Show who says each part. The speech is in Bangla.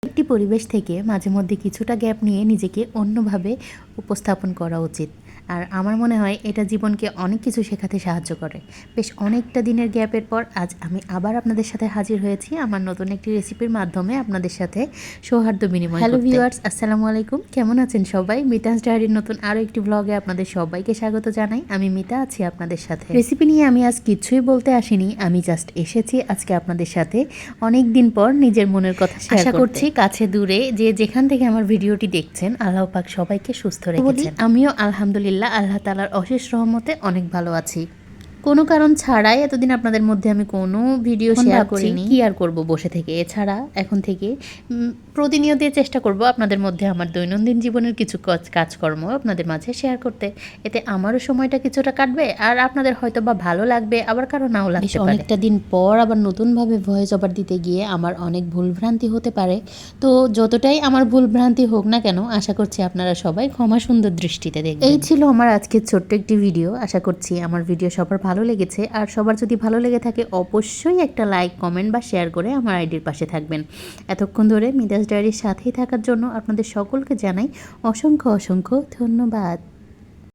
Speaker 1: একটি পরিবেশ থেকে মাঝে মধ্যে কিছুটা গ্যাপ নিয়ে নিজেকে অন্যভাবে উপস্থাপন করা উচিত। আর আমার মনে হয় এটা জীবনকে অনেক কিছু শেখাতে সাহায্য করে। বেশ অনেকটা দিনের গ্যাপের পর আজ আমি আবার আপনাদের সাথে হাজির হয়েছি আমার নতুন একটি রেসিপির মাধ্যমে আপনাদের সাথে সৌহার্দ্য বিনিময় করতে। হ্যালো ভিউয়ার্স, আসসালামু আলাইকুম। কেমন আছেন সবাই? মিতাস ডায়েরির নতুন আরও একটি ব্লগে আপনাদের সবাইকে স্বাগত জানাই। আমি মিতা আছি আপনাদের সাথে। রেসিপি নিয়ে আমি আজ কিছুই বলতে আসিনি, আমি জাস্ট এসেছি আজকে আপনাদের সাথে অনেক দিন পর নিজের মনের কথা শেয়ার করতে। আশা করছি কাছে দূরে যে যেখান থেকে আমার ভিডিওটি দেখছেন আল্লাহ পাক সবাইকে সুস্থ রেখেছেন। আমিও আলহামদুলিল্লাহ আল্লাহ তাআলার অশেষ রহমতে অনেক ভালো আছি। কোনো কারণ ছাড়াই এতদিন আপনাদের মধ্যে আমি কোনো ভিডিও শেয়ার করিনি। কি আর করব বসে থেকে। এছাড়া এখন থেকে প্রতিনিয়ত চেষ্টা করব আপনাদের মধ্যে আমার দৈনন্দিন জীবনের কিছু কাজকর্ম আপনাদের মাঝে শেয়ার করতে। এতে আমারও সময়টা কিছুটা কাটবে আর আপনাদের হয়তো বা ভালো লাগবে, আবার কারো নাও লাগতে পারে। অনেকটা দিন পর আবার নতুনভাবে ভয়েস ওভার দিতে গিয়ে আমার অনেক ভুলভ্রান্তি হতে পারে। তো যতটাই আমার ভুলভ্রান্তি হোক না কেন, আশা করছি আপনারা সবাই ক্ষমা সুন্দর দৃষ্টিতে দেখবেন। এই ছিল আমার আজকের ছোট্ট একটি ভিডিও। আশা করছি আমার ভিডিও সবার ভালো লেগেছে। আর সবার যদি ভালো লেগে থাকে অবশ্যই একটা লাইক, কমেন্ট বা শেয়ার করে আমার আইডির পাশে থাকবেন। এতক্ষণ ধরে মিতাস ডায়েরির সাথেই থাকার জন্য আপনাদের সকলকে জানাই অসংখ্য অসংখ্য ধন্যবাদ।